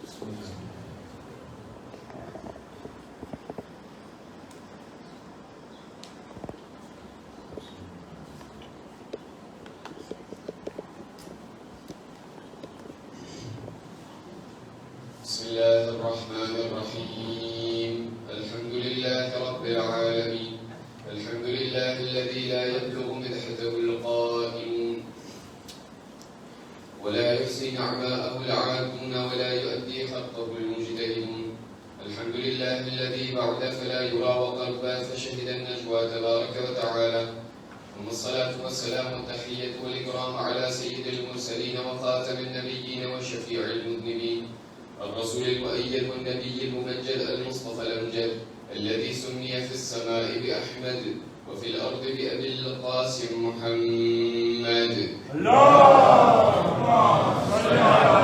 بسم الله الرحمن الرحيم. الحمد لله رب العالمين. الحمد لله الذي لا يبلغ مدحته القائلون ولا يحصي نعماءه العادون ولا يؤدي حقه المجتهدون. الحمد لله الذي بعد فلا يرى وقربا فشهد النجوى تبارك وتعالى. ثم الصلاة والسلام والتحية والإكرام على سيد المرسلين وخاتم النبيين وشفيع المذنبين الرسول المؤيد والنبي الممجد المصطفى الأمجد الذي سمي في السماء بأحمد وفي الأرض بأبي القاسم محمد. اللهم صل على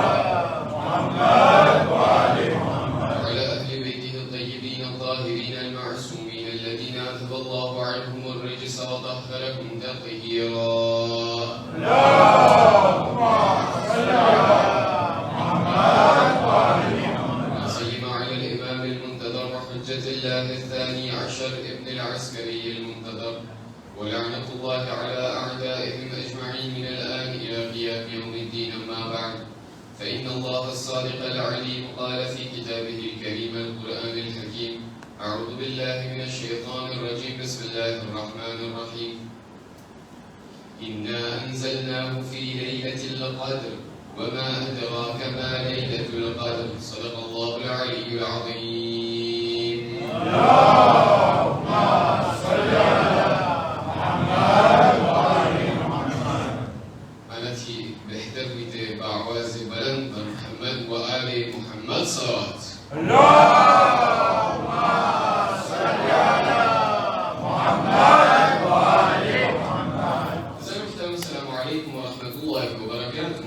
محمد وآل محمد وعلى أهل بيته الطيبين الطاهرين المعصومين الذين أذهب الله عنهم الرجس وطهرهم تطهيرا. اللهم صل على محمد وآل محمد سلم على الإمام المنتظر وحجة الله الثاني عشر ابن العسكري المنتظر ولعنة الله على أعدائهم أجمعين من الآن إلى قيام يوم الدين. أما بعد، فإن الله الصادق العليم قال في كتابه الكريم القرآن الحكيم: أعوذ بالله من الشيطان الرجيم. بسم الله الرحمن الرحيم. إنا أنزلناه في ليلة القدر وما أدراك ما ليلة القدر. صدق الله العلي العظيم. اللهم صل على محمد وآل محمد. أنا في بهتر بيته بعواز بلند محمد وآل محمد صلوات. اللهم صل على محمد وآل محمد. السلام عليكم ورحمة الله وبركاته.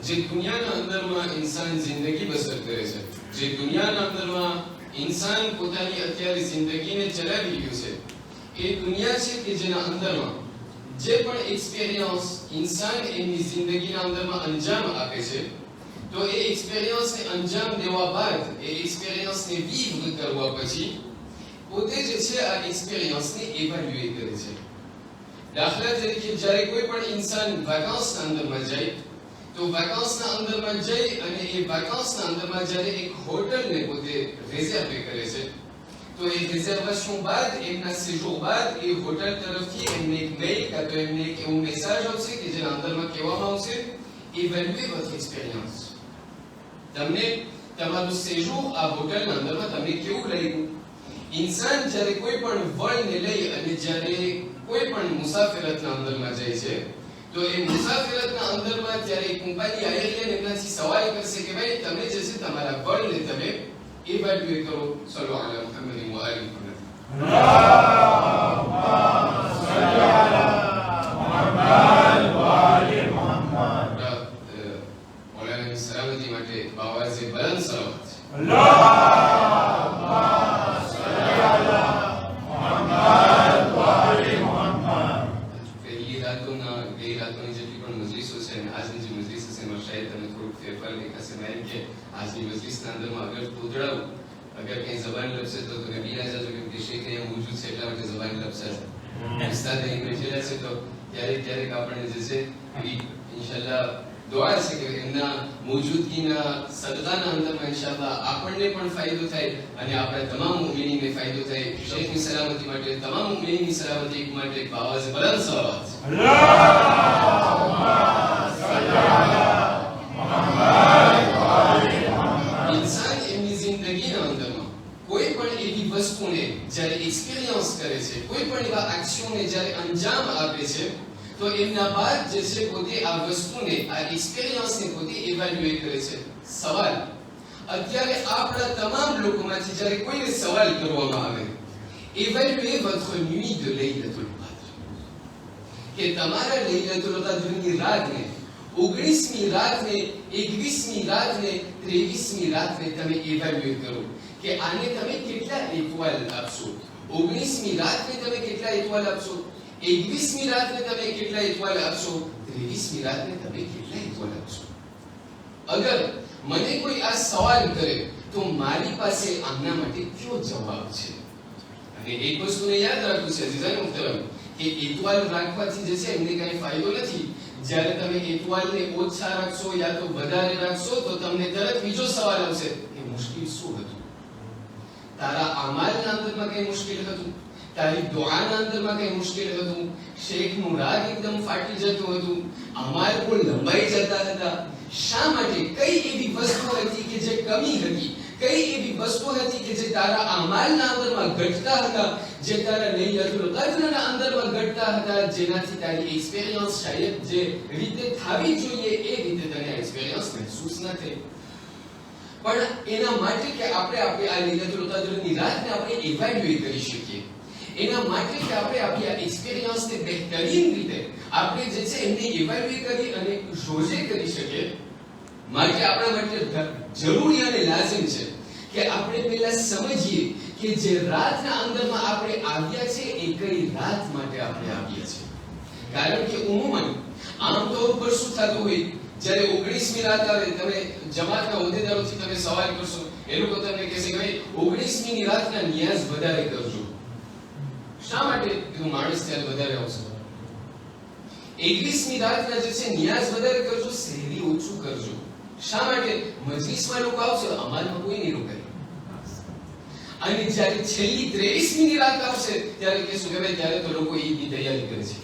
જે દુનિયાના અંદરમાં ઇન્સાન જિંદગી બસર કરે છે, જે દુનિયાના અંદરમાં ઇન્સાન પોતાની અત્યારે જિંદગીને ચલાવી રહ્યું છે, એ દુનિયા છે કે જેના અંદરમાં જે પણ એક્સપિરિયન્સ ઇન્સાન એની જિંદગીના અંદરમાં અંજામ આપે છે, તો એ એક્સપિરિયન્સને અંજામ દેવા બાદ એ એક્સપિરિયન્સને વિવ કરવા પછી પોતે જે છે આ એક્સપિરિયન્સને ઇવેલ્યુએટ કરે છે. દાખલા તરીકે જ્યારે કોઈ પણ ઇન્સાન વેકાન્સના અંદરમાં જાય તો વેકાન્સના અંદરમાં જઈ અને એ વેકાન્સના અંદરમાં જ્યારે એક હોટલને પોતે રિઝર્વ કરે છે, તો એ રિઝર્વેશન બાદ એમના સેજોર બાદ એ હોટલ તરફથી એમને એક મેઇલ કાં તો એમને એક એવું મેસેજ આવશે કે જેના અંદરમાં કહેવામાં આવશે ઇવેલ્યુએટ વોટ એક્સપિરિયન્સ. તમને તમારું સેજોર આ હોટલના અંદરમાં તમને કેવું લાગ્યું? ઇન્સાન જ્યારે કોઈ પણ વર્લ્ડને લઈ અને જ્યારે કોઈ પણ મુસાફરતના અંદરમાં જાય છે, તો એ મુસાફરતના અંદરમાં જ્યારે કંપની આયરલેન્ડ એમનાથી સવાલ કરશે કે ભાઈ તમે જે છે તમારા વર્લ્ડને તમે ઇવેલ્યુએટ કરો. સલ્લુ અલા મુહમ્મદ વ આલિ મુહમ્મદ. اللهم صل على محمد وآل محمد. મૌલાનાની સલામતી માટે બાવાઝે બલંદ સલાવત. اللهم صل على محمد وآل محمد. પહેલી રાતોના બે રાતોની જેટલી પણ મજલિસો છે અને આજની જે મજલિસ છે એમાં શાયદ તમે થોડુંક ફેરફાર દેખાશે. એમ કે આજની મજલિસના અંદરમાં અગર તોતડાવું, અગર કંઈ જબાન લપસે તો તમે બી ના જાજો, કેમ કે શેખ અહીંયા મોજૂદ છે એટલા માટે જબાન લપસાશે. ઉસ્તાદ અહીં બેઠેલા છે તો ક્યારેક ક્યારેક આપણને જે છે એ ઇન્શાલ્લાહ દુઆ છે કે એમના મોજૂદગીના સદકાના અંદરમાં ઇન્શાલ્લાહ આપણને પણ ફાયદો થાય અને આપણા તમામ મુમિનીને ફાયદો થાય. શેખની સલામતી માટે, તમામ મુમિનીની સલામતી માટે બાવાઝે બલંદ સલાવત. اللهم صل على محمد وآل محمد. ઇન્સાન એમની જિંદગીના અંદરમાં કોઈ પણ એવી વસ્તુને જ્યારે એક્સપિરિયન્સ કરે છે, કોઈ પણ એવા એક્શનને જ્યારે અંજામ આપે છે, તો એમના બાદ જે છે પોતે આ વસ્તુને, આ એક્સપિરિયન્સને પોતે ઇવેલ્યુએટ કરે છે. સવાલ અત્યારે આપણા તમામ લોકોમાંથી જ્યારે કોઈને સવાલ કરવામાં આવે, ઇવેલ્યુએટ votre nuit de લૈલતુલ કદ્ર, કે તમારા લૈલતુલ કદ્રની રાતને 19મી રાતને, 21મી રાતને, 23મી રાતને તમે ઇવેલ્યુએટ કરો કે આને તમે કેટલા ઇક્વલ આપશો. 19મી રાતને તમે કેટલા ઇક્વલ આપશો, 21મી રાતને તમે કેટલા ઇક્વલ આપશો, 23મી રાતને તમે કેટલા ઇક્વલ આપશો. અગર મને કોઈ આ સવાલ કરે તો મારી પાસે આના માટે કયો જવાબ છે? અને એક વસ્તુને યાદ રાખવું છે અઝીઝાન મુહતરમ કે ઇતવાલ રાખવાથી જે છે એમને કઈ ફાયદો નથી. જ્યારે તમે ઇતવાલને ઓછા રાખશો યા તો વધારે રાખશો તો તમને તરત બીજો સવાલ આવશે કે મુશ્કેલ શું હતું? તારા અમાલના અંદરમાં કઈ મુશ્કેલ હતું? તારી દુઆના અંદરમાં કઈ મુશ્કેલ હતું? શેખનું રાગ એકદમ ફાટી જતું હતું? અમાલ પણ લંબાઈ જતા હતા? શા માટે? કઈ એવી વસ્તુ હતી કે જે કમી હતી? કઈ એવી વસ્તુ હતી કે જે તારા અમાલના અંદરમાં ઘટતા હતા, જે તારા લૈલતુલ કદ્રના અંદરમાં ઘટતા હતા, જેનાથી તારી એક્સપીરિયન્સ શાયદ જે રીતે થવી જોઈએ એ રીતે તને એક્સપીરિયન્સ મહેસૂસ ન થઈ? પણ એના માટે કે આપણે આ લૈલતુલ કદ્રની રાતને આપણે ઇવેલ્યુએટ કરી શકીએ, એના માટે કે આપણે આપણી આ એક્સપીરિયન્સને બહેતરીન રીતે આપણે જે છે એમને ઇવેલ્યુએટ કરી અને રોજે કરી શકીએ, માટે આપણા માટે જરૂરી અને લાઝિમ છે કે આપણે પહેલા સમજીએ કે જે રાતના અંદરમાં આપણે આવ્યા છે એ કઈ રાત માટે આપણે આવ્યા છે. કારણ કે ઉમુમન આમતોર પર શું થતું હોય, જ્યારે 19મી રાત આવે તમે જમાતના હોદ્દેદારોથી તમે સવાલ કરશો, એ લોકો તમને કહેશે કે ભાઈ 19મી રાતના નિયાઝ વધારે કરજો. શા માટે? કે માણસ ત્યારે વધારે આવશે. 21મી રાતના જે છે નિયાઝ વધારે કરજો, સહેરી ઓછું કરજો. શા માટે? મજલિસમાં લોકો આવશે, અમાલમાં કોઈ નહીં રોકાય. અને જ્યારે છેલ્લી 23મી રાત આવશે ત્યારે કહેશું કે ભાઈ ત્યારે તો લોકો ઈદની તૈયારી કરે છે.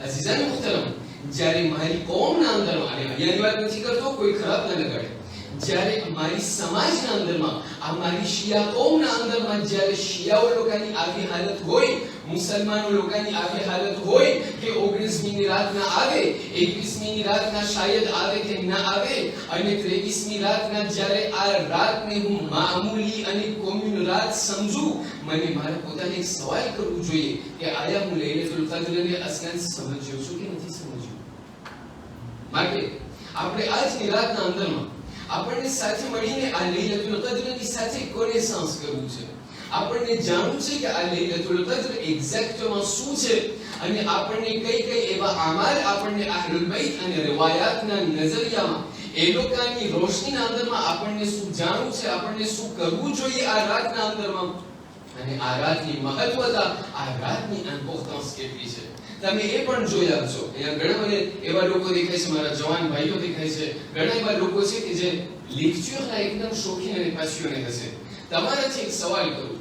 અઝીઝાન મુહતરમ, જ્યારે મારી કોમના અંદરમાં, અને અહીંયાની વાત નથી કરતો, કોઈ ખરાબ ન લગાડે, જ્યારે મારી સમાજના અંદરમાં, આ મારી શિયા કોમના અંદરમાં જ્યારે શિયાઓ લોકોની આવી હાલત હોય, મુસલમાનો લોકોની આવી હાલત હોય કે 19મી રાતના આવે, 21મી રાતના શાયદ આવે કે ના આવે, અને 23મી રાતના જ્યારે આ રાતને હું મામૂલી અને કોમ્યુન રાત સમજુ, મને મારે પોતાને એક સવાલ કરવું જોઈએ કે આયા હું લૈલતુલ કદ્રને અસલન સમજ્યો છું કે નથી સમજ્યો? માટે આપણે આજની રાતના અંદરમાં આપણને સાથે મળીને આ લૈલતુલ કદ્રની સાથે કોનેસન્સ કરવું છે. આપણને જાણવું છે કે આ લૈલતુલ કદ્ર એક્ઝેક્ટમાં શું છે, અને આપણને કઈ કઈ એવા અમાલ આપણને અહલુલ બૈત અને રિવાયાતના નઝરિયામાં એ લોકોની રોશનીના અંદરમાં આપણને શું જાણવું છે, આપણને શું કરવું જોઈએ આ રાતના અંદરમાં, અને આ રાતની મહત્વતા, આ રાતની ઇમ્પોર્ટન્સ કેટલી છે. તમે એ પણ જોયા છો, અહીંયા ઘણા બધા એવા લોકો દેખાય છે, મારા જવાન ભાઈઓ દેખાય છે, ઘણા એવા લોકો છે કે જે લેક્ચરના એકદમ શોખીન અને પેશનેટ હશે. તમારાથી એક સવાલ કરું,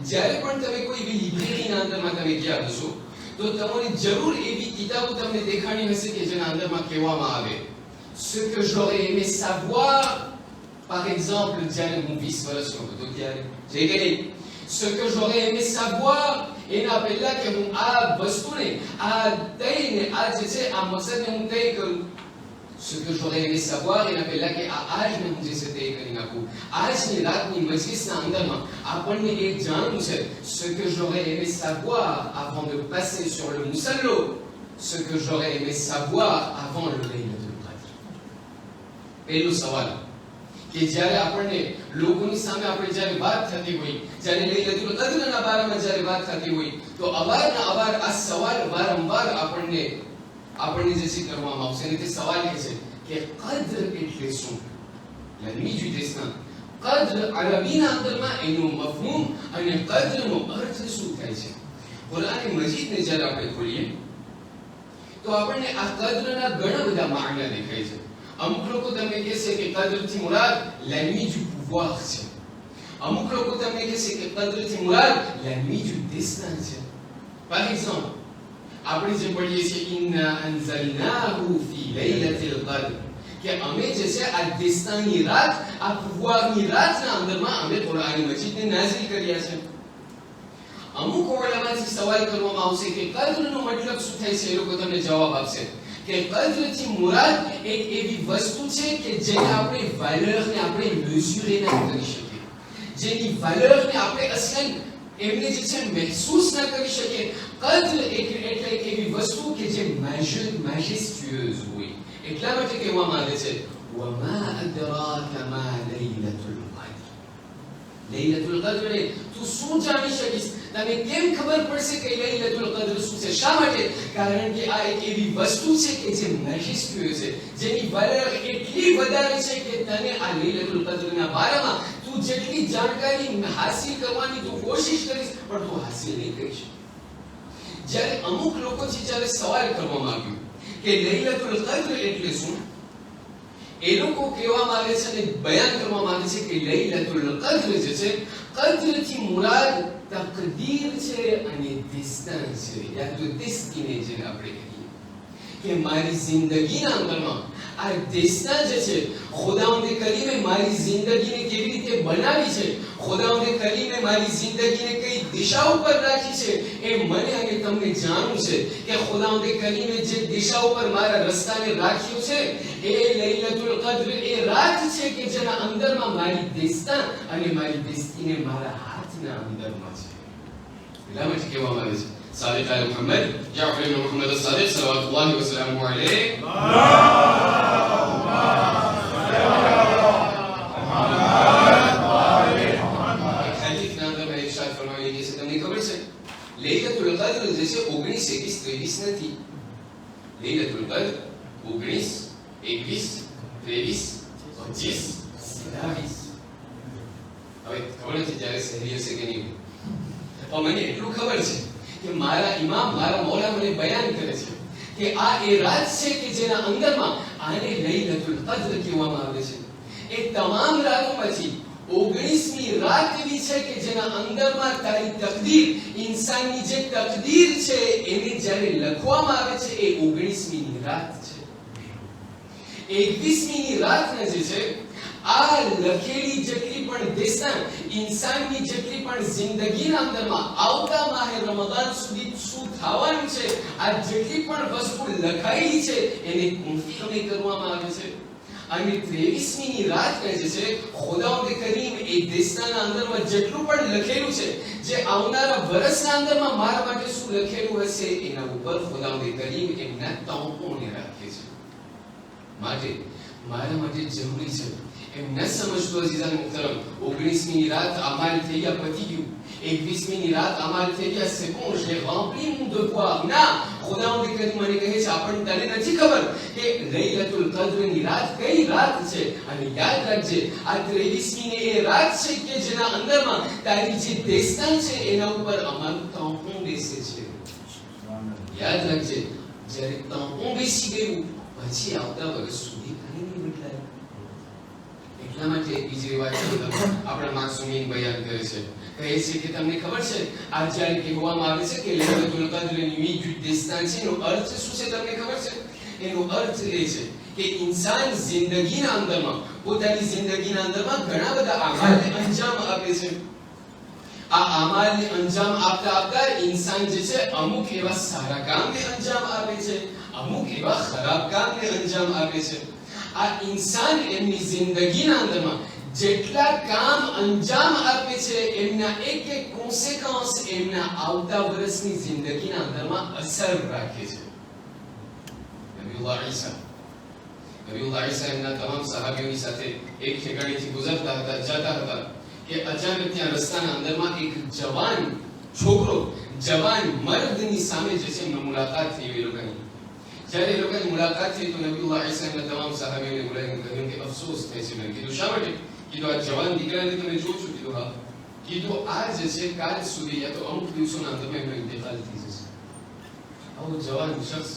જ્યારે પણ તમે કોઈ એવી લાઇબ્રેરીના અંદરમાં તમે ગયા હશો તો તમારી જરૂર એવી કિતાબો તમને દેખાણી હશે કે જેના અંદરમાં કહેવામાં આવે ce que j'aurais aimé savoir, par exemple, જ્યારે હું 20 વર્ષનો હતો ત્યારે જે કે ce que j'aurais aimé savoir, એના પહેલા કે હું આ વસ્તુને, આ તયને, આ જે છે આ મકસદને હું તય કરું, ce que j'aurais aimé savoir, એના પહેલા કે આ આજને હું જે છે તય કરી નાખું. આજની રાતની મજલિસના અંદરમાં આપણને એ જાણવું છે ce que j'aurais aimé savoir avant de passer sur le musallo, ce que j'aurais aimé savoir avant le laylatul qadr. પહેલો સવાલ કે જ્યારે આપણને લોકોની સામે આપણે જ્યારે વાત થતી હોય, જ્યારે લૈલતુલ કદ્રના બારામાં જ્યારે વાત થતી હોય તો અવારના અવાર આ સવાલ વારંવાર આપણને જે છે કરવામાં આવશે. અને તે સવાલ એ છે કે કદ્ર એટલે શું? યાની જ વિદેશના કદ્ર અરબીના અંદરમાં એનું મફહૂમ અને કદ્રનો અર્થ શું થાય છે. કુરાન મજીદને જ્યારે આપણે ખોલીએ તો આપણને આ કદ્રના ઘણા બધા માયના દેખાય છે. અમુક લોકો તમને કહેશે કે કદ્રથી મુરાદ l'ennemi du pouvoir છે. અમુક લોકો તમને કહેશે કે કદ્રથી મુરાદ l'ennemi du destin છે. par exemple, આપણે જે પઢીએ છીએ ઇન્ના અંઝલનાહુ ફી લૈલતિલ કદ્ર, કે અમે જે છે આ દેસ્તાની રાત, આ pouvoiરની રાતના અંદરમાં અમે કુરાન મજીદને નાઝિલ કર્યા છે. અમુક ઉલમાથી સવાલ કરવામાં આવશે કે કદ્રનો મતલબ શું થાય છે, એ લોકો તમને જવાબ આપશે કે કદ્રથી મુરાદ એક એવી વસ્તુ છે કે જેને આપણે વેલ્યુને આપણે મેઝર ન કરી શકીએ, જેની વેલ્યુને આપણે અસલન એમને જે છે મહેસૂસ ન કરી શકીએ. કદ્ર એટલે એક એવી વસ્તુ કે જે મેજેસ્ટિયસ હોય. એટલા માટે કહેવામાં આવે છે વમા અદરાકા મા લૈલતુલ કદ્ર. લૈલતુલ કદ્ર તું શું જાણી શકીશ? તને કેમ ખબર પડશે કે લૈલતુલ કદ્ર શું છે? શા માટે? કારણ કે આ એક એવી વસ્તુ છે કે જે મહેશ્યો છે, જેની વલણ એટલી વધારે છે કે તને આ લૈલતુલ કદ્રના બારામાં તું જેટલી જાણકારી હાસિલ કરવાની તું કોશિશ કરીશ પણ તું હાસિલ નહીં કરી શકે. જ્યારે અમુક લોકોથી જ્યારે સવાલ કરવામાં આવ્યો કે લૈલતુલ કદ્ર એટલે શું, એ લોકો કહેવામાં આવે છે અને બયાન કરવામાં આવે છે કે લૈલતુલ કદ્ર જે છે, કદ્રથી મુરાદ તકદીર છે અને દિસ્તાન છે, યા તો દિસ્તીને જેને આપણે કહીએ કે મારી જિંદગીના અંદરમાં આ દિસ્તાન જે છે, ખુદાવંદે કરીમે મારી જિંદગીને કેવી રીતે બનાવી છે, ખુદાવંદે કરીમે મારી જિંદગીને કઈ દિશા ઉપર રાખી છે, એ મને અને તમને જાણવું છે કે ખુદાવંદે કરીમે જે દિશા ઉપર મારા રસ્તાને રાખ્યો છે એ લૈલતુલ કદ્ર એ રાત છે કે જેના અંદરમાં મારી દિસ્તાન અને મારી દિસ્તીને મારા હાથના અંદરમાં છે. એટલા માટે કહેવામાં આવે છે صادق آل محمد جعفر بن محمد الصادق صلوات الله وسلامه عليه લૈલતુલ કદ્ર જે છે 19 21 23 નથી. લૈલતુલ કદ્ર 19 21 23 25 27. હવે ખબર નથી જ્યારે સહેરી હશે કે નહીં, પણ મને એટલું ખબર છે કે મારા ઇમામ મારા મૌલા મને બયાન કરે છે કે આ એ રાત છે કે જેના અંદરમાં આને લૈલતુલ કદ્ર કહેવામાં આવે છે. એ તમામ રાતોમાંથી 19મી રાત એવી છે કે જેના અંદરમાં તારી તકદીર, ઇન્સાનની જે તકદીર છે એને જ્યારે લખવામાં આવે છે એ 19મી રાત છે. 21મી રાતના જે છે આ લખેલી જેટલી પણ દેશાન ઇન્સાનની જેટલી પણ જિંદગીના અંદરમાં આવતા માહે રમઝાન સુધી શું થવાનું છે, આ જેટલી પણ વસ્તુ લખાયેલી છે એને કન્ફર્મ કરવામાં આવે છે. અને 23મી રાત જે છે ખુદાવંદ કરીમ એ દેશના અંદરમાં જેટલું પણ લખેલું છે, જે આવનારા વર્ષના અંદરમાં મારા માટે શું લખેલું હશે એના ઉપર ખુદાવંદ કરીમ એમના તોપોને રાખે છે. માટે મારા માટે જરૂરી છે એમ ન સમજતો અઝીઝાન મુહતરમ 19મી રાત અમાલ થઈ ગયા પતી ગયું, 21મી રાત અમાલ થઈ ગયા c'est bon j'ai rempli mon devoir. ના, ખુદાવંદ કરીમ મને કહે છે આપણને તને નથી ખબર કે લૈલતુલ કદ્રની રાત કઈ રાત છે. અને યાદ રાખજે આ 23મી એ રાત છે કે જેના અંદરમાં તારી જે દેસ્તાન છે એના ઉપર અમારું તાંપું બેસે છે. યાદ રાખજે જ્યારે તાંપું બેસી ગયું પછી આવતા વર્ષ સુધી કંઈ નહીં બદલાય. એટલા માટે બીજી વાત આપણા માસૂમીન બયાન કરે છે, કહે છે કે તમને ખબર છે આ જ્યારે કહેવામાં આવે છે કે લૈલતુલ કદ્રની મીઠ દેસ્તાન છે, એનો અર્થ શું છે તમને ખબર છે? એનો અર્થ એ છે કે ઇન્સાન જિંદગીના અંદરમાં પોતાની જિંદગીના અંદરમાં ઘણા બધા અમાલને અંજામ આપે છે. આ અમાલને અંજામ આપતા આપતા ઇન્સાન જે છે અમુક એવા સારા કામને અંજામ આપે છે, અમુક એવા ખરાબ કામને અંજામ આપે છે. આ ઇન્સાન એમની જિંદગીના અંદરમાં જેટલા કામ અંજામ આપે છે એમના એક એક કોન્સિક્વન્સ એમના આવતા વર્ષની જિંદગીના અંદરમાં અસર રાખે છે. નબીઉલ્લાહ ઈસા એમના તમામ સહાબીઓની સાથે એક ઠેકાણેથી ગુજરતા હતા, જતા હતા કે અચાનક ત્યાં રસ્તાના અંદરમાં એક જવાન છોકરો, જવાન મર્દની સામે જે છે મુલાકાત થઈ. એ લોકોની જ્યારે એ લોકોની મુલાકાત થઈ તો નબીઉલ્લાહ ઈસા એમના તમામ સહાબીઓને બોલાવીને કહ્યું કે અફસોસ થાય છે. મેં કીધું શા માટે? કીધું આ જવાન દીકરાને તમે જો છો? કીધું હા. કીધું આ જે છે કાલ સુધી યા તો અમુક દિવસોના અંતમાં એમનો ઇન્તેકાલ થઈ જશે. આવો જવાન શખ્સ,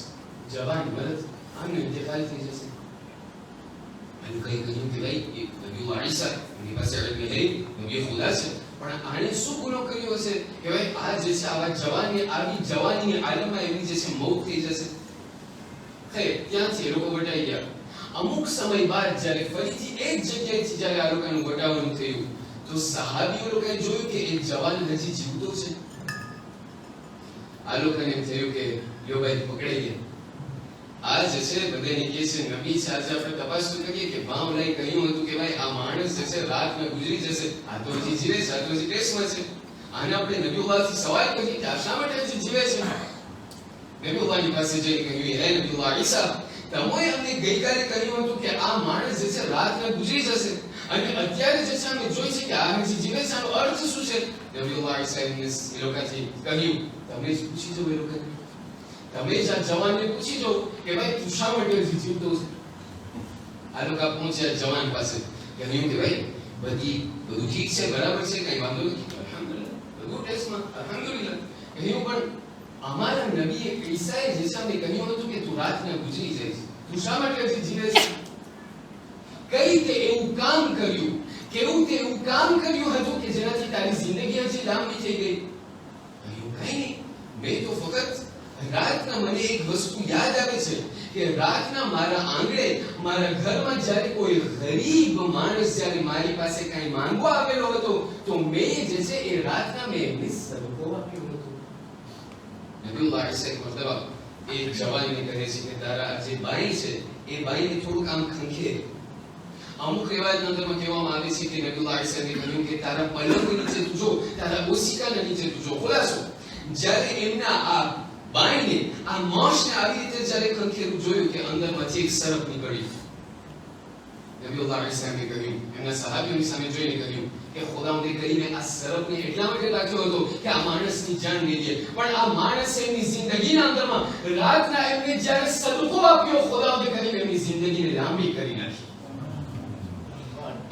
જવાન મર્દ, આમનો ઇન્તેકાલ થઈ જશે. અને કઈ કહ્યું કે ભાઈ એ નબીઉલ્લાહ ઈસા એની પાસે ઇલ્મ નહીં, નબી ખુદા છે, પણ આણે શું ગુનો કર્યો હશે કે ભાઈ આ જે છે આવા જવાની આવી જવાનીની આલમમાં એની જે છે મોત થઈ જશે. ત્યાંથી એ લોકો વટાઈ ગયા. અમુક સમય બાદ જ્યારે ફરીથી એક જગ્યાએથી જ્યારે આ લોકોનું વટાવવાનું થયું તો સહાબીઓ લોકોએ જોયું કે એ જવાન હજી જીવતો છે. આ લોકોને એમ થયું કે લ્યો ભાઈ પકડાઈ ગયા. આ જે છે બધાને કહે છે નબી છે, આજે આપણે તપાસ કરીએ કે ભાવ લઈ કહ્યું હતું કે ભાઈ આ માણસ જે છે રાતમાં ગુજરી જશે, આ તો હજી જીવે છે, આ તો હજી ટેસ્ટમાં છે. આને આપણે નબીઉલ્લાહથી સવાલ કરીએ કે આ શા માટે હજી જીવે છે? નબીઉલ્લાહની પાસે જઈને કહ્યું હે નબીઉલ્લાહ ઈસા, તમે અમને ગઈકાલે કહ્યું હતું કે આ માણસ જે છે રાતમાં ગુજરી જશે અને અત્યારે જે છે અમે જોઈ છે કે આ જે જીવે છે આનો અર્થ શું છે? નબીઉલ્લાહ ઈસાને એ લોકોથી કહ્યું, તમે જ પૂછી જો, એ લોકો તમે જ આ જવાનને પૂછી જો કે ભાઈ તું શા માટે જીવતો છે? આ લોકો પહોંચ્યા જવાન પાસે, કહ્યું કે ભાઈ બધું ઠીક છે, બરાબર છે, કઈ વાંધો નથી, અલ્હમ્દુલિલ્લાહ, બધું ટેસ્ટમાં અલ્હમ્દુલિલ્લાહ. કહ્યું પણ અમારા નબી ઈસાએ જે છે અમે કહ્યું હતું કે તું રાતના ગુજરી જઈશ, તું શા માટે હજી જીવે છે? કઈ રીતે એવું કામ કર્યું, કેવું તે એવું કામ કર્યું હતું કે જેનાથી તારી જિંદગી હજી લાંબી થઈ ગઈ? કહ્યું કઈ નહીં, મેં તો ફક્ત રાતના મને એક વસ્તુ યાદ આવે છે કે રાતના મારા આંગણે મારા ઘરમાં જ્યારે કોઈ ગરીબ માણસ જ્યારે મારી પાસે કઈ માંગવા આવેલો હતો તો મેં જે છે એ રાતના મેં એમને સદકો આપ્યો હતો. નબીઉલ્લાહ ઈસા મતલબ એ જવાનને કહે છે કે તારા જે બાઈ છે એ બાઈને થોડુંક આમ ખંખેર. અમુક રિવાયતના અંદરમાં કહેવામાં આવે છે કે નબીઉલ્લાહ ઈસાને કહ્યું કે તારા પલંગ નીચે તું જો, તારા ઓશિકાના નીચે તું જો. ખુલાસો, જ્યારે એમના આ બાઈને આ મોશને આવી રીતે જ્યારે ખંખેરું જોયું કે અંદરમાંથી એક સરપ નીકળી. નબીઉલ્લાહ ઈસાને કહ્યું, એમના સહાબીઓની સામે જોઈને કહ્યું કે ખુદાવંદે કરીને આ સરપને એટલા માટે રાખ્યો હતો કે આ માણસની જાન લઈ લે, પણ આ માણસે એમની જિંદગીના અંદરમાં રાતના એમને જ્યારે સદકો આપ્યો, ખુદાવંદે કરીને એમની જિંદગીને લાંબી કરી નાખી.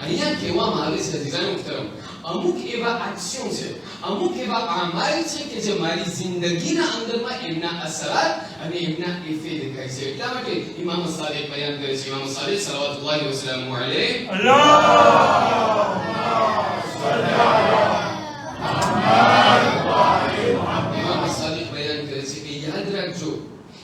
અહીંયા કહેવામાં આવે છે અઝીઝાન મુહતરમ, અમુક એવા આક્શન છે, અમુક એવા આમાલ છે કે જે મારી જિંદગીના અંદરમાં એમના અસરાત અને એમના ઇફે દેખાય છે. એટલા માટે ઇમામ સાદિક બયાન કરે છે, ઇમામ સાદિક સલાવતુલ્લાહ વસલામુ અલૈહ, ઇમામ સાદિક બયાન કરે છે કે યાદ રાખજો,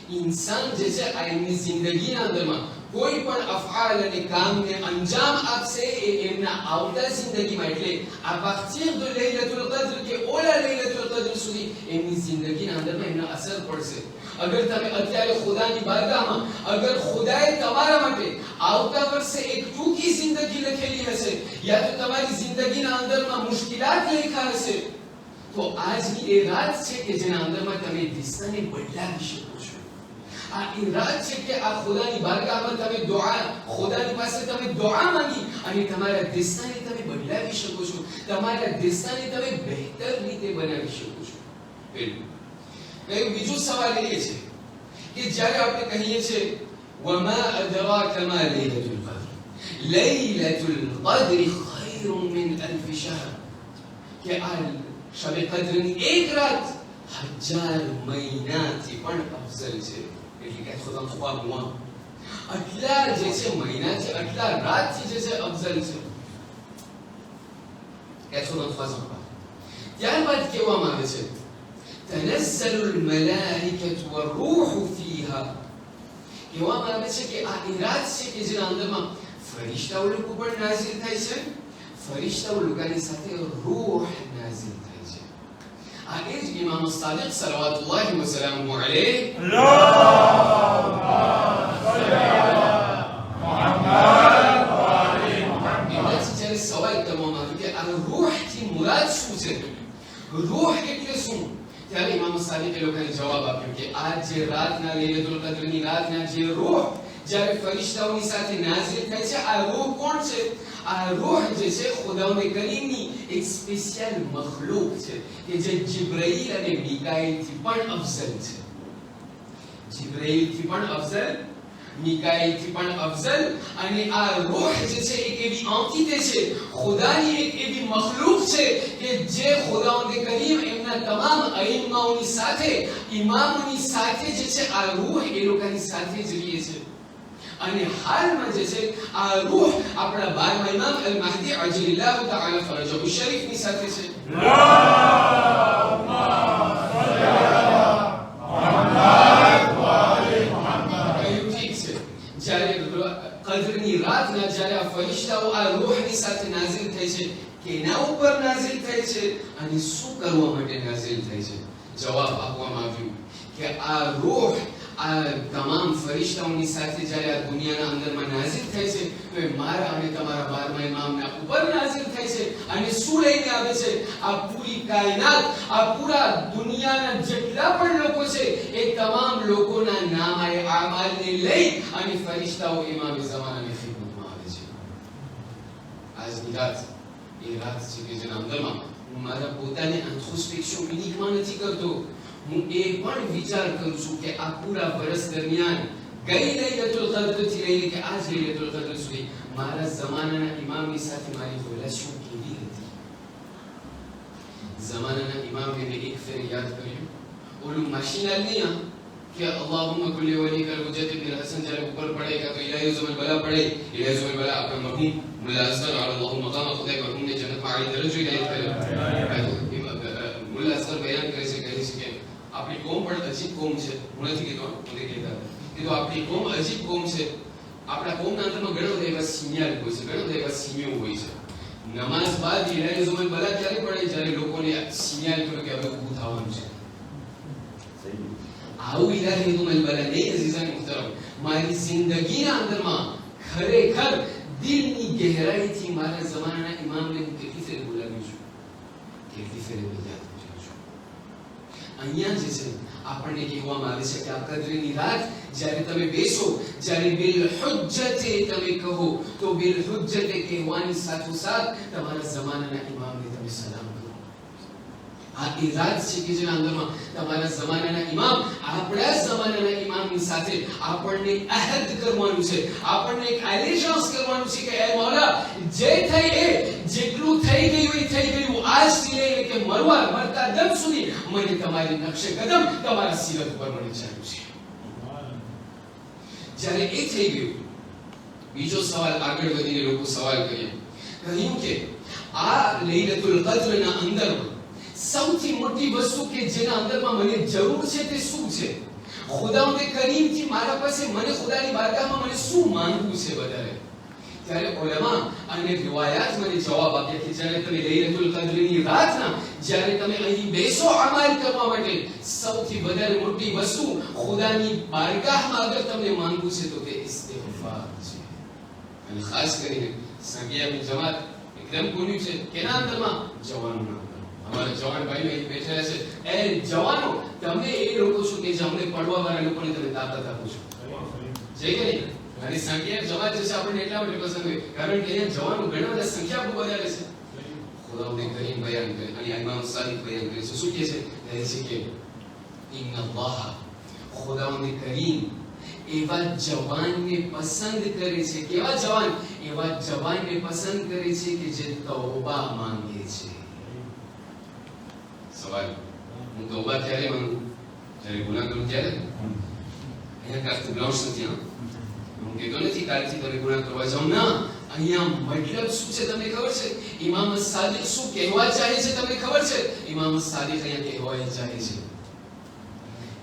ઇન્સાન જે છે આ એમની જિંદગીના અંદરમાં કોઈ પણ અફઆલ અને કામને અંજામ આપશે એ એમના આવતા જિંદગીમાં, એટલે આ પાર્tir de લૈલતુલ કદ્ર કે ઓલા લૈલતુલ કદ્ર સુધી એમની જિંદગીના અંદરમાં એમના અસર પડશે. અગર તમે અત્યારે ખુદાની બારગાહમાં અગર ખુદાએ તમારા માટે આવતા વર્ષે એક ટૂંકી જિંદગી લખેલી હશે, યા તો તમારી જિંદગીના અંદરમાં મુશ્કિલાત લખ્યા હશે, તો આજની એ રાત છે કે જેના અંદરમાં તમે દિશાને બદલાવી શકો છો. આ એ રાત છે કે આ ખુદાની બારગાહમાં તમે દુઆ, ખુદાની પાસે તમે દુઆ માંગી અને તમારા દિશાને તમે બદલાવી શકો છો, તમારા દિશાને તમે બહેતર રીતે બનાવી શકો છો. બીજો સવાલ એ છે કે જ્યારે આપણે કહીએ છીએ વમા અદરાકા મા લૈલતુલ કદ્ર, લૈલતુલ કદ્ર ખૈરુમ મિન અલ્ફ શહર, કે આ શબ કદ્રની એક રાત 1000 મહિનાથી પણ અફઝલ છે. એટલે કે 83 mois આટલા જે છે મહિના છે, આટલા રાતથી જે છે અફઝલ છે 83 ans. ત્યારબાદ કહેવામાં આવે છે તનઝ્ઝલુલ મલાઇકતુ વરૂહુ ફીહા, કહેવામાં આવે છે કે આ એ રાત છે કે જેના અંદરમાં ફરિશ્તાઓ લોકો પણ નાઝિલ થાય છે, ફરિશ્તાઓ લોકોની સાથે રૂહ નાઝિલ થાય છે. આ એ જ ઇમામ સાદિક સલાવતુલ્લાહ વસલામુ અલૈહ, જ્યારે સવાલ કરવામાં આવ્યો કે આ રૂહથી મુરાદ શું છે, રૂહ એટલે શું, ત્યારે ઇમામ સાદિકે લોકોને જવાબ આપ્યો કે આ જે રાતના લૈલતુલ કદ્રની રાતના જે રૂહ જ્યારે ફરિશ્તાઓની સાથે નાઝિલ થાય છે, આ રૂહ કોણ છે? આ રૂહ જે છે ખુદાવંદ કરીમની એક સ્પેશિયલ મખલૂક છે કે જે જિબ્રાઈલ અને મિકાઈલથી પણ અફઝલ છે. જિબ્રાઈલથી પણ અફઝલ, મિકાઈલથી પણ અફઝલ. અને આ રૂહ જે છે એક એવી આંખીતે છે, ખુદાની એક એવી મખલૂક છે કે જે ખુદાવંદ કરીમ એમના તમામ અઈમ્માઓની સાથે, ઇમામોની સાથે જે છે આ રૂહ એ લોકોની સાથે જ રહે છે. અને હાલમાં જે છે આ રૂહ આપણા 12મા ઇમામ અલ મહદી અજલિલ્લાહુ તઆલા ફરજહુ શરીફની સાથે છે. કદ્રની રાતના જ્યારે આ ફરિશ્તાઓ આ રૂહની સાથે નાઝિલ થાય છે, કેના ઉપર નાઝિલ થાય છે અને શું કરવા માટે નાઝિલ થાય છે? જવાબ આપવામાં આવ્યું કે આ રૂહ આ તમામ ફરિશ્તાઓની સાથે જ્યારે આ દુનિયાના અંદરમાં નાઝિલ થાય છે તો એ મારા અને તમારા 12મા ઇમામના ઉપર નાઝિલ થાય છે. અને શું લઈને આવે છે? આ પૂરી કાયનાત, આ પૂરા દુનિયાના જેટલા પણ લોકો છે એ તમામ લોકોના નામ અને આમાલને લઈ અને ફરિશ્તાઓ ઇમામ ઝમાનાની ખિદમતમાં આવે છે. આજની રાત એ રાત છે કે જેના અંદરમાં હું મારા પોતાને ઇન્ટ્રોસ્પેક્શન યુનિકમાં નથી કરતો, હું એ પણ વિચાર કરું છું કે આ પૂરા વર્ષ દરમિયાન ગઈ લૈલતુલ કદ્ર થી લઈને કે આજ લૈલતુલ કદ્ર સુધી મારા જમાનાના ઇમામની સાથે મારી રિલેશન કેવી હતી. જમાનાના ઇમામને મેં એક ફેર યાદ કર્યું, ઓલું મશીન નહીં कि अल्लाहुम्मा कुल्ली वली कर हुज्जत बिन हसन जरा ऊपर पड़ेगा तो इलाही ज़ुमल बला पड़े, इलाही ज़ुमल बला अपना मरहूम मुल्ला असगर और अल्लाहु मकाम खुदा मरहूम ने जन्नत में आली दर्जो हिदायत करे. मुल्ला असगर बयान करे છે કે આપણી કોમ પણ અજીબ કોમ છે. હું નથી કહેતો, મને કહેતા કે તો આપણી કોમ અજીબ કોમ છે. આપણા કોમના અંદરમાં ઘણો બધા એવા સિગ્નલ હોય છે, ઘણો બધા એવા સિગ્નલ હોય છે. નમાઝ બાદ ઇલાહી ઝુમલ બલા ક્યારે પડે? જ્યારે લોકોને સિગ્નલ કર્યો કે હવે ઊભું થવાનું છે. આવું ઇલાહી ઝુમલ બલા નહીં અઝીઝાન મુહતરમ, મારી જિંદગીના અંદરમાં ખરેખર દિલની ગહેરાઈથી મારા જમાનાના ઇમામને હું કેટલી ફેર બોલાવ્યું છું, કેટલી ફેર યાદ કર્યું છું. અહીંયા જે છે આપણને કહેવામાં આવે છે કે આ કદ્રની રાત જ્યારે તમે બેસો, જ્યારે બિલ હુજ્જતે તમે કહો, તો બિલ હુજ્જતે કહેવાની સાથોસાથ તમારા જમાનાના ઇમામને તમે સલામ કરો. આ એ રાત છે કે જેના અંદરમાં તમારા જમાનાના ઇમામ આપણા જમાનાના ઇમામની સાથે આપણને અહેદ કરવાનું છે, આપણને એક એલિજન્સ કરવાનું છે કે એ મૌલા જે થઈ એ જેટલું થઈ ગયું એ થઈ ગયું, આજથી લઈને કે મરતા દમ સુધી મને તમારી નકશે કદમ તમારા સિરત પર મને ચાલુ છે. જ્યારે એ થઈ ગયું, બીજો સવાલ આગળ વધીને લોકો સવાલ કહ્યું કે આ લૈલતુલ કદ્રના અંદરમાં સૌથી મોટી વસ્તુ કે જેના અંદરમાં મને જરૂર છે તે શું છે? ખુદાવંદ કરીમથી મારા પાસે મને ખુદાની બારગાહમાં મને શું માંગવું છે વધારે? ત્યારે ઉલમા અને રિવાયાત મને જવાબ આપ્યા કે જ્યારે તમે લૈલતુલ કદ્રની રાતના જ્યારે તમે અહીં બેસો અમાલ કરવા માટે, સૌથી વધારે મોટી વસ્તુ ખુદાની બારગાહમાં અગર તમને માંગવું છે તો તે ઇસ્તિગફાર છે. અને ખાસ કરીને સંગિયાની જમાત એકદમ કોન્યું છે કેના અંદરમાં? જવાનોના. हमारे जवान भाई में बैठे છે, એ જવાનો તમે એ લોકો છો કે જેમને પડવા વાળા લોકોને તમે તાકાત આપો છો, છે કે નહીં? અને સંખ્યા જવાન છે આપણને એટલા માટે પસંદ હોય કારણ કે અહીંયા જવાનો ઘણા બધા સંખ્યા બહુ વધારે છે. ખુદાવંદ કરીમ બયાન કરે અને ઇમામ સાદિક બયાન કરે છે. શું કહે છે? કહે છે કે ઇન્નલ્લાહ, ખુદાવંદ કરીમ એવા જવાનને પસંદ કરે છે. કેવા જવાન? એવા જવાનને પસંદ કરે છે કે જે તૌબા માંગે છે. સવાલ, હું તૌબા ક્યારે માંગુ? જ્યારે ગુનાહ કરું ત્યારે? અહીંયા કાસ્ટ બ્લાઉઝ નથી. હું કહેતો નથી કાલથી તમે ગુનાહ કરવા જાઓ, ના. અહીંયા મતલબ શું છે તમને ખબર છે? ઇમામ સાદિક શું કહેવા ચાહે છે તમને ખબર છે? ઇમામ સાદિક અહીંયા કહેવા ચાહે છે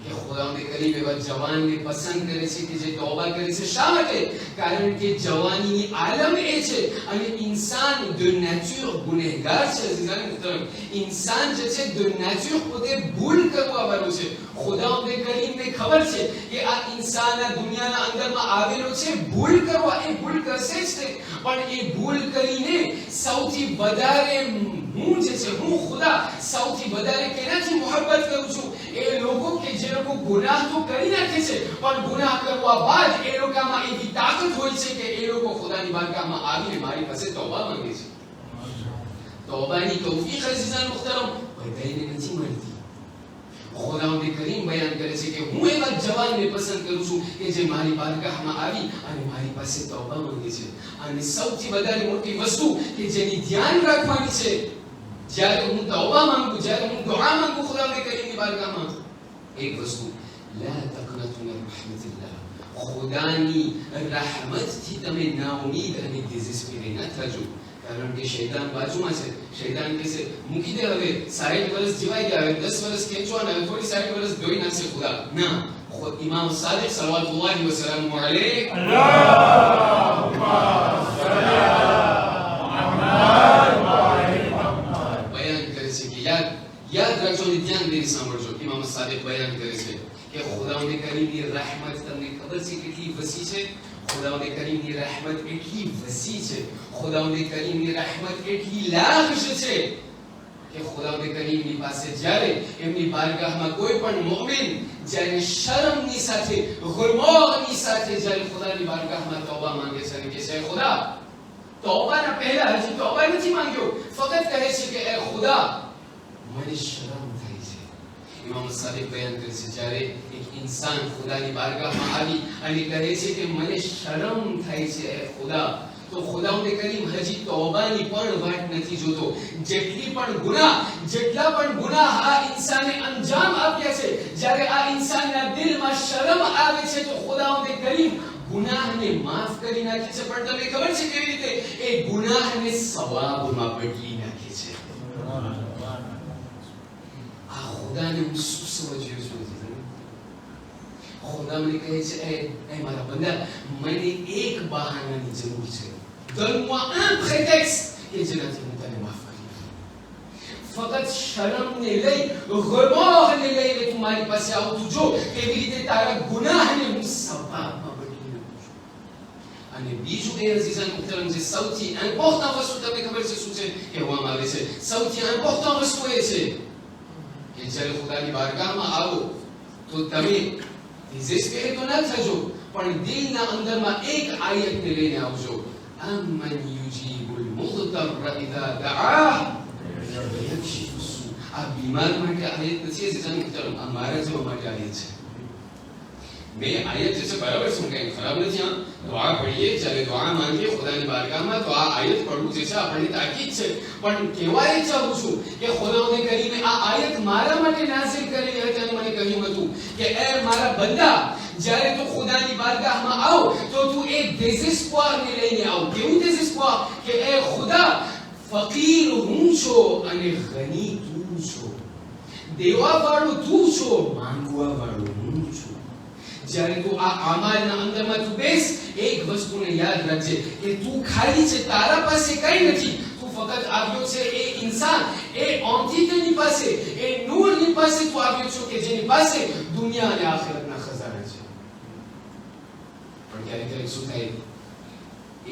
કે ખુદાવંદ કરીમ એવા જવાનને પસંદ કરે છે કે જે તૌબા કરે છે. શા માટે? કારણ કે જવાનીની આલમ એ છે અને ઇન્સાન de nature ગુનેહગાર છે. અઝીઝાન મુહતરમ, ઇન્સાન જે છે de nature પોતે ભૂલ કરવા વાળો છે. ખુદાવંદ કરીમને ખબર છે કે આ ઇન્સાન આ દુનિયાના અંદરમાં આવેલો છે ભૂલ કરવા. એ ભૂલ કરશે જ તે, પણ એ ભૂલ કરીને સૌથી વધારે હું જે છે, હું ખુદા સૌથી વધારે કેનાથી મોહબ્બત કરું છું? એ લોકો કે જે લોકો ગુનાહ તો કરી નાખે છે પણ ગુનાહ કરવા બાદ એ લોકોમાં એવી તાકાત હોય છે કે એ લોકો ખુદાની બારગાહમાં આવીને મારી પાસે તૌબા માંગે છે. તૌબાની તૌફીક અઝીઝાન મુહતરમ બધાને નથી મળતી. ખુદાવંદ કરીમ બયાન કરે છે કે હું એવા જવાનને પસંદ કરું છું કે જે મારી બારગાહમાં આવી અને મારી પાસે તૌબા માંગે છે. અને સૌથી વધારે મોટી વસ્તુ કે જેની ધ્યાન રાખવાની છે જ્યારે હું તૌબા માંગુ, જ્યારે હું દુઆ માંગુ ખુદાવંદ કરીમની બારગાહમાં, એક વસ્તુ, લા તકનતુ મિન રહમતિલ્લાહ, ખુદાની રહેમતથી તમે નાઉમીદ અને ડિઝેસ્પેરે ન થજો. કારણ કે શૈતાન બાજુમાં છે. શૈતાન કહે છે મૂકી દે, હવે 60 વર્ષ જીવાઈ ગયા, હવે 10 વર્ષ ખેંચવાના, હવે થોડી 60 વર્ષ ધોઈ નાખશે ખુદા. ના, ઇમામ સાદિક સલ્લલ્લાહુ વસલ્લમ અલૈહિ બયાન કરે છે કે યાદ રાખજો અને ધ્યાન દઈને સાંભળજો. ઇમામ સાદિક બયાન કરે છે કે ખુદાવંદ કરીમની રહેમત તમને ખબર છે કેટલી વસી છે? ખુદાવંદ કરીમની રહેમત એટલી વસી છે, ખુદાવંદ કરીમની રહેમત એટલી લાખ છે કે ખુદાવંદ કરીમની પાસે જ્યારે એમની બારગાહમાં કોઈ પણ મુમિન જ્યારે શરમની સાથે, ગુરમોની સાથે જ્યારે ખુદાની બારગાહમાં તૌબા માંગે છે અને કહે છે ખુદા તૌબાના પહેલા હજી તૌબા નથી માંગ્યો, ફક્ત કહે છે કે એ ખુદા મને શરમ થાય છે. ઇમામ સાદિક બયાન કરે છે જ્યારે એક ઇન્સાન ખુદાની બારગાહમાં આવી અને કહે છે કે મને શરમ થાય છે એ ખુદા, તો ખુદાવંદ કરીમ હજી તૌબાની પણ વાટ નથી જોતો. જેટલા પણ ગુનાહ આ ઇન્સાને અંજામ આપ્યા છે, જ્યારે આ ઇન્સાનના દિલમાં શરમ આવે છે તો ખુદાવંદ કરીમ ગુનાહને માફ કરી નાખે છે. પણ તમને ખબર છે કેવી રીતે? એ ગુનાહને સવાબમાં બદલી નાખે છે. આ ખુદાને હું શું સમજ્યો છું? ખુદા મને કહે છે એ મારા બંદા, મને એક બહાનાની જરૂર છે. Donne-moi un prétexte કે જેનાથી હું તને માફ કરી દઉં. ફક્ત શરમને લઈ, remordsને લઈને તું મારી પાસે આવતું જો કેવી રીતે તારા ગુનાહને હું સવાબમાં બદલી નાખું છું. અને બીજું એ અઝીઝાન મુહતરમ જે સૌથી ઇમ્પોર્ટન્ટ વસ્તુ તમને ખબર છે શું છે? કહેવામાં આવે છે સૌથી ઇમ્પોર્ટન્ટ વસ્તુ એ છે કે જ્યારે ખુદાની બારગાહમાં આવો તો તમે ડિઝેસ્પેર તો ન થજો, પણ દિલના અંદરમાં એક આયતને લઈને આવજો. أَمَّنْ يُجِيبُ الْمُضْطَرَّ إِذَا دَعَاهُ وَيَكْشِفُ السُّوءَ. આ બીમાર માટે આયત નથી, અઝીઝાન મુહતરમ, આ મારા જેવા માટે આયત છે. મેં આયત જે છે બરાબર છે, કંઈ ખરાબ નથી. દુઆ પઢીએ, જ્યારે દુઆ માંગીએ ખુદાની બારગાહમાં તો આ આયત પડવું જે છે આપણને તાકીદ છે. પણ કહેવાય ચાહું છું કે ખુદાવંદ કરીમે આ આયત મારા માટે નાઝિલ કરેલી હતી અને મને કહ્યું હતું કે એ મારા બંદા, જ્યારે તું ખુદાની બારગાહમાં આવ તો તું એક ડેઝેસ્પોર ને લઈને આવ. કેવું ડેઝેસ્પોર? કે એ ખુદા, ફકીર હું છું અને ગની તું છો, દેવા વાળો તું છો, માંગવા વાળો હું છું. જ્યારે તું આ અમાલના અંદરમાં તું બેસ, એક વસ્તુને યાદ રાખજે કે તું ખાલી છે, તારા પાસે કઈ નથી. તું ફક્ત આવ્યો છે એ ઇન્સાન, એ ઓન્ટિટીની પાસે, એ નૂરની પાસે તું આવ્યો છો કે જેની પાસે દુનિયા અને આખિરતના ખજાના છે. પણ ક્યારેક શું થાય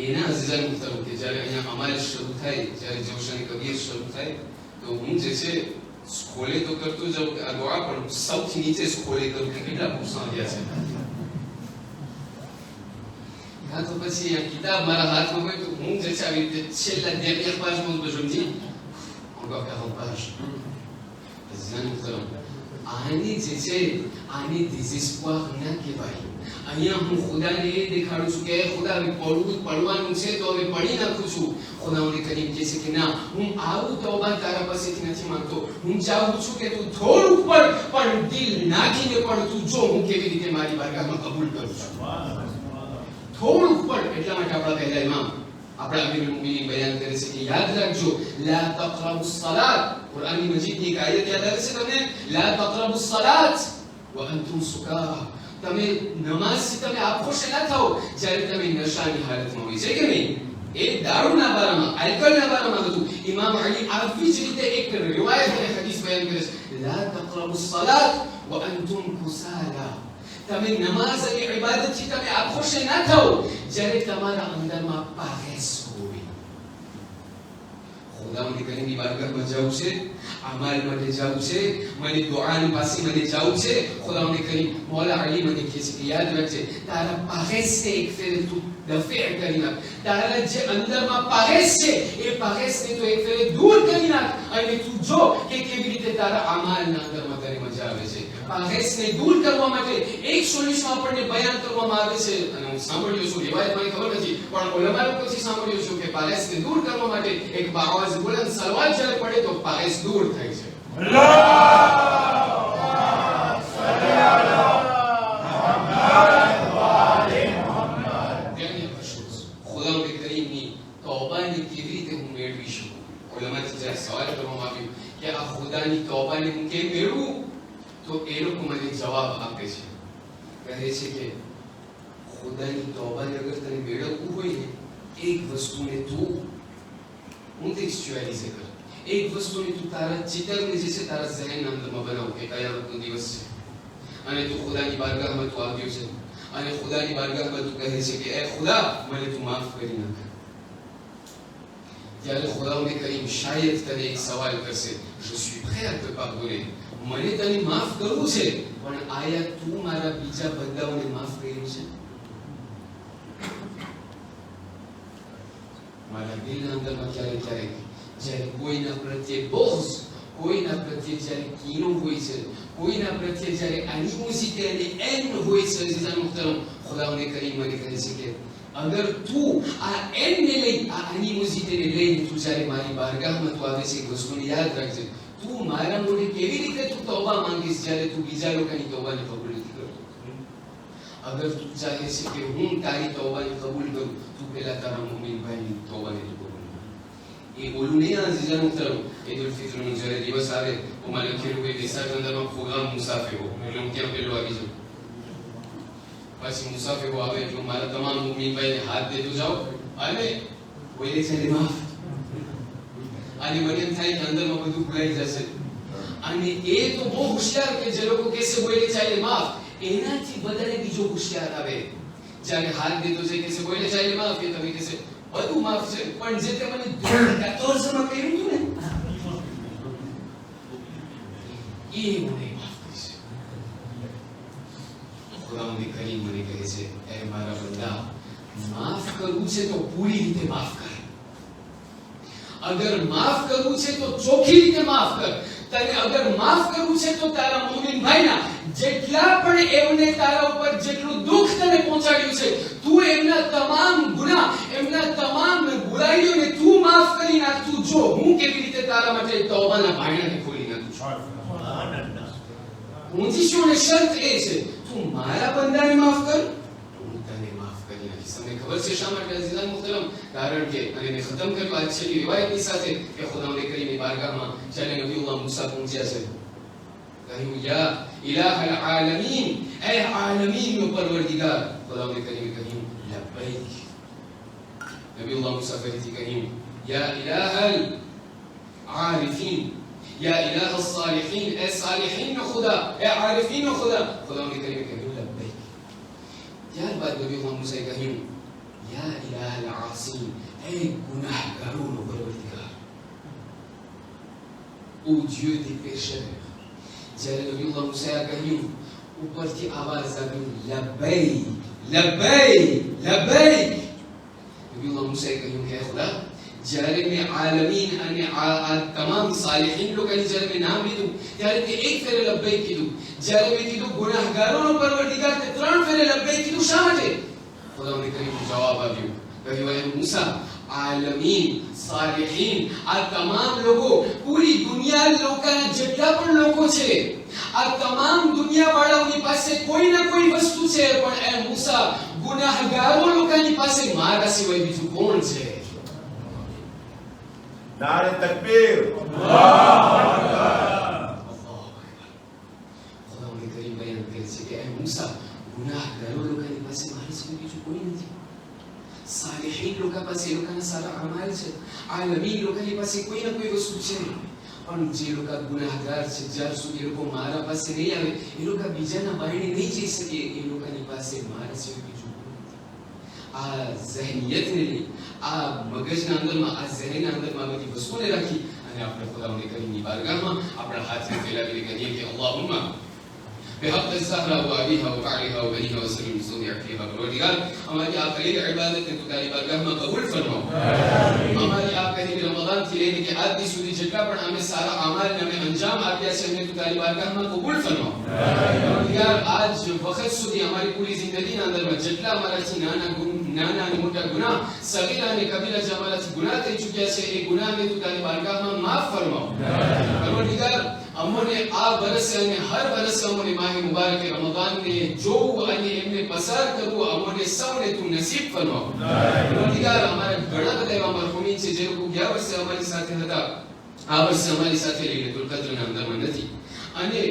એના અઝીઝાન મુહતરમ કે જ્યારે અહીંયા અમાલ શરૂ થાય, જ્યારે જોશની કબીર શરૂ થાય તો હું જે છે સ્કોલે તો કરતો જાઉં આ દુઆ, પણ સૌથી નીચે સ્કોલે કરું કે કેટલા પુરુષો આવ્યા છે. હા તો પછી આ કિતાબ મારા હાથમાં હોય તો હું જે છે આવી રીતે છેલ્લા 2 પાસમાં તો સમજી encore 40 pages. અઝીઝાન મુહતરમ, આની જે છે આને ડિઝેસ્પોર ના કહેવાય. અહીંયા હું ખુદાને એ દેખાડું છું કે ખુદા હવે પડવાનું છે તો હવે પડી નાખું છું. ખુદાવંદ કરીમ કહે છે કે ના, હું આવું તૌબા તારા પાસેથી નથી માંગતો. હું ચાહું છું કે તું થોડુંક પણ દિલ નાખીને પણ તું જો હું કેવી રીતે મારી બારગાહમાં કબૂલ કરું છું. થોડુંક પણ. એટલા માટે આપણા પહેલા ઇમામ આપણા અમીરુલ મુમિનીન બયાન કરે છે કે યાદ રાખજો, લા તaqrabu સલાત. કુરાની મજીદની એક આયત યાદ આવે છે તમને? લા તaqrabu સલાત wa antum સુકારા. તમે નમાઝથી તમે આખોશે ના થાઓ જ્યારે તમે નશાની હાલતમાં હોય છે કે નહીં? એ દારૂના બારામાં, આલ્કોહોલના બારામાં હતું. ઇમામ અલી આવી જ રીતે એક રિવાયત અને હદીસ બયાન કરે છે, લા તaqrabu સલાત wa અંતુમ કુસાલા. તમે નમાઝ અને ઇબાદતથી તમે આખોશે ના થાઓ જ્યારે તમારા અંદરમાં પારેસ હોય. ખુદાવંદ કરીમની બારગાહમાં જવું છે, અમાલ માટે જવું છે, મને દુઆની પાસે મને જવું છે. ખુદાવંદ કરીમ મૌલા અલી મને કહે છે કે યાદ રાખજે, તારા પારેસને એક ફેરે તું દફે કરી નાખ. તારા જે અંદરમાં પારેસ છે એ પારેસને તો એક ફેરે દૂર કરી નાખ અને તું જો કે કેવી રીતે તારા અમાલના અંદરમાં તારી મજા આવે છે. પારેસને દૂર કરવા માટે એક સોલ્યુશન આપણને બયાન કરવામાં આવે છે અને હું સાંભળ્યો છું, રિવાયત મને ખબર નથી, પણ ઉલમા લોકોથી સાંભળ્યો છું કે પારેસને દૂર કરવા માટે એક બાવાજ બુલંદ સલવાત જ્યારે પડે તો પારેસ દૂર થાય છે. ખુદાવંદ કરીમની તૌબાને કેવી રીતે હું મેળવી શકું? ઉલમાથી જ્યારે સવાલ કરવામાં આવ્યું કે આ ખુદાની તૌબાને હું કેમ મેળવું, તો એ લોકો મને જવાબ આપે છે. કહે છે કે ખુદાની તૌબાને અગર તને મેળવવું હોય ને, એક વસ્તુને તું contextualize કર. એક વસ્તુને તું તારા ચિત્રને જે છે તારા ઝહેનના અંદરમાં બનાવ કે કયામતનો દિવસ છે અને તું ખુદાની બારગાહમાં તું આવ્યો છે અને ખુદાની બારગાહમાં તું કહે છે કે એ ખુદા મને તું માફ કરી નાખ. ત્યારે ખુદાવંદ કરીમ શાયદ તને એક સવાલ કરશે, je suis prêt à te pardonner. મને તને માફ કરવું છે, પણ આયા તું મારા બીજા બંદાઓને માફ કર્યું છે? મારા દિલના અંદરમાં ક્યારેક ક્યારેક જ્યારે કોઈના પ્રત્યે બોઝ, કોઈના પ્રત્યે જ્યારે કીનો હોય છે, કોઈના પ્રત્યે જ્યારે એનિમોસિટી અને એન હોય છે, અઝીઝાન મુહતરમ, ખુદાવંદ કરીમ મને કહે છે કે અગર તું આ એન ને લઈ, આ એનિમોસિટી ને લઈને તું જ્યારે મારી બારગાહમાં તું આવે છે, એક વસ્તુને યાદ રાખજે, તું મારા મોઢે કેવી રીતે તું તૌબા માંગીશ જ્યારે તું બીજા લોકોની તૌબાને કબૂલ નથી કરતો. અગર તું ચાહે છે કે હું તારી તૌબાને કબૂલ કરું, તું પહેલા તારા મુમિન ભાઈની તૌબાને તું કબૂલ કર. એ બોલું નહીં અઝીઝાન મુહતરમ, ઈદ ઉલ ફિત્રનો જ્યારે દિવસ આવે તો મને લખેલું કે દેશના અંદરમાં પ્રોગ્રામ મુસાફિરો, એટલે હું ત્યાં પહેલો આવી જાઉં. પછી મુસાફિરો આવે એટલે મારા તમામ મુમિન ભાઈને હાથ દેતો જાઓ અને બોલે છે માફ. અને મને એમ થાય કે અંદરમાં બધું ભૂલાઈ જશે. અને એ તો બહુ હોશિયાર કે જે લોકો કહેશે બોલે ચાલે માફ, એનાથી વધારે બીજો હોશિયાર આવે જ્યારે હાથ દેતો છે કહેશે બોલે ચાલે માફ, એ તમે કહેશે બધું માફ છે, પણ જે તે મને 2014 માં કર્યું હતું ને એ મને માફ કરશે. ખુદાવંદ કરીમ મને કહે છે, એ મારા બંદા, માફ કરવું છે તો પૂરી રીતે માફ કર. અગર માફ કરવું છે તો ચોખ્ખી રીતે માફ કર. તને અગર માફ કરવું છે તો તારા મુમિન ભાઈના જેટલા પણ એમને તારા ઉપર જેટલું દુઃખ તને પહોંચાડ્યું છે, તું એમના તમામ ગુનાહ, એમના તમામ બુરાઈઓને તું માફ કરી નાખ. તું જો હું કેવી રીતે તારા માટે તૌબાના ભાઈનાને ખોલી નાખું છું. કોન્ડિશનને શરત એ છે, તું મારા બંદાને માફ કર, હું તને માફ કરી નાખીશ. તમને ખબર છે શા માટે અઝીઝાન મુહતરમ? કારણ કે અને મેં ખતમ કર્યું આજ છેલ્લી રિવાયતની સાથે કે ખુદાવંદ કરીમની બારગાહમાં જ્યારે નબીઉલ્લાહ મૂસા પહોંચ્યા છે, કહ્યું યા ઇલાહલ આલમીન, એ આલમીનનો પરવરદિગાર. ખુદાવંદ કરીમે કહ્યું લબ્બૈક. નબીઉલ્લાહ મૂસા ફરીથી કહ્યું યા ઇલાહલ આરિફીન, या इलाह सालिहीन, ए सालिहीन नो खुदा, ए आरिफीन नो खुदा. खुदावंद करीम कह્યું લબ્બૈક. ત્યારબાદ નબીઉલ્લાહ મૂસાએ કહ્યું યા ઇલાહ અલ આસીન, એ ગુનાહગારોનો પરવરદિગાર, ઓ Dieu des pécheurs. જ્યારે નબીઉલ્લાહ મૂસાએ કહ્યું, ઉપરથી આવાજ આવી લબ્બૈક લબ્બૈક લબ્બૈક. નબીઉલ્લાહ મૂસાએ કહ્યું કે ખુદા, જ્યારે મેં આલમીન અને આ તમામ સાલિહીન લોકોની જ્યારે મેં નામ લીધું ત્યારે તે એક ફેરે લબ્બૈક કીધું. જ્યારે મેં કીધું ગુનાહગારોનો પરવરદિગાર, તે 3 ફેરે લબ્બૈક કીધું. શા માટે? ખુદાવંદ કરીમનો જવાબ આવ્યો. કહ્યું એ મૂસા, આલમીન, સાલિહીન, આ તમામ લોકો, પૂરી દુનિયા લોકોના જેટલા પણ લોકો છે, આ તમામ દુનિયાવાળાઓની પાસે કોઈ ના કોઈ વસ્તુ છે, પણ એ મૂસા ગુનાહગારો લોકોની પાસે મારા સિવાય બીજું કોણ છે? नारे तकबीर, ખુદાવંદ કરીમ બયાન કરે છે કે એ મૂસા ગુનાહગારો લોકોની પાસે મારા સિવાય બીજું કોઈ નથી. સાલિહીન લોકો પાસે એ લોકોના સારા અમાલ છે, આલમીન લોકોની પાસે કોઈ ના કોઈ વસ્તુ છે, પણ જે લોકો ગુનાહગાર છે, જ્યાર સુધી એ લોકો મારા પાસે નહીં આવે, એ લોકો બીજાના બાયણે નહીં જઈ શકે, એ લોકોની પાસે મારા સિવાય બીજું આ ઝહનિયતને લઈ, આ મગજના અંદરમાં, આ ઝહેનના અંદરમાં બધી વસ્તુને રાખી અને આપણે ખુદાવંદ કરીમની બારગાહમાં આપણા હાથને ફેલાવીને કહીએ કે અલ્લાહુમ્મા بحق الزهرة وأبيها وبعلها وبنيها وسلم صنع فيها. परवरदिगार, हमारी आप करीब इबादत ने तुम्हारी बारगाह में कबूल फरमाओ. हमारी आप करीब रमजान की लेने के आज की सूदी जितना पर हमें सारा अमाल हमें अंजाम आपिया से हमें तुम्हारी बारगाह में कबूल फरमाओ. परवरदिगार, आज वक्त सूदी हमारी पूरी जिंदगी ना अंदर में जितना हमारा थी नाना અને મોટા ગુનાહ, સગીરા અને કબીરા જે અમારાથી ગુનાહ થઈ ચૂક્યા છે, એ ગુનાહને તું તારી બારગાહમાં માફ ફરમાવ. પરવરદિગાર, અમને આ વર્ષે અને હર વર્ષે અમને માહે મુબારક રમઝાનને જોવું અને એમને પસાર કરવું અમને સૌને તું નસીબ ફરમાવ. પરવરદિગાર, અમારા ઘણા બધા એવા મરહુમીન છે જે લોકો ગયા વર્ષે અમારી સાથે હતા, આ વર્ષે અમારી સાથે લૈલતુલ કદ્રના અંદરમાં નથી. અને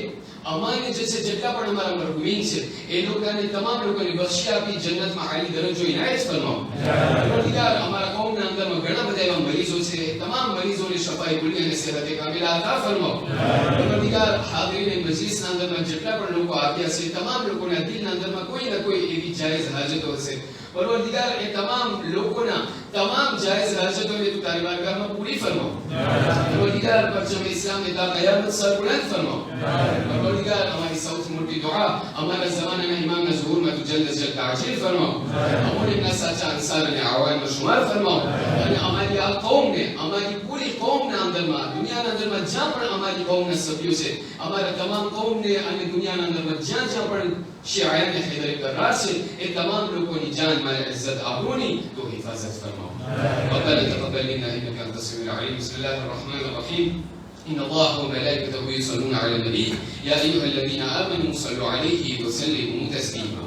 અમારે જે છે જેટલા પણ અમારા મરહુમીન છે એ લોકોને તમામ લોકોને બક્ષી આપી જન્નતમાં આલી દરજ્જો ઇનાયત ફરમાવો. પરવરદિગાર, અમારા કૌમના અંદરમાં ઘણા બધા એવા મરીઝો છે, તમામ મરીઝોને શફાએ કુલી અને સેહતે કામિલા અતા ફરમાવો. પરવરદિગાર, હાજરીને મજલિસના અંદરમાં જેટલા પણ લોકો આવ્યા છે, તમામ લોકોના દિલના અંદરમાં કોઈ ના કોઈ એવી જાયઝ હાજતો હશે. પરવરદિગાર, એ તમામ લોકોના તમામ જાયઝ હાજતોને તું તારી બારગાહમાં પૂરી ફરમાવો. પરવરદિગાર, પરચમ ઇસ્લામને તા કયામત સર બુલંદ ફરમાવો. परवरदिगार हमारी सौत मोटी दुआ हमारा ज़माना में इमाम ने ज़हूर में तुझे जल ताजील फरमाओ हमारे इब्न सच्चा अंसार ने आवाज़ में शुमार फरमाओ और हमारी आप कौम ने हमारी पूरी कौम ने अंदर में दुनिया ने अंदर में जहाँ पर हमारी कौम ने सदियों से हमारा तमाम कौम ने अन्य दुनिया ने अंदर में जहाँ पर शियाया ने हैदर करार से ये तमाम लोगों की जान माल इज्जत आबरूनी तो हिफाजत फरमाओ रब्बना तक़ब्बल मिन्ना इन्नका अंतस समीउल अलीम बिस्मिल्लाहिर रहमानिर रहीम إن الله وملائكته يصلون على النبي يا أيها الذين آمنوا صلوا عليه وسلموا تسليما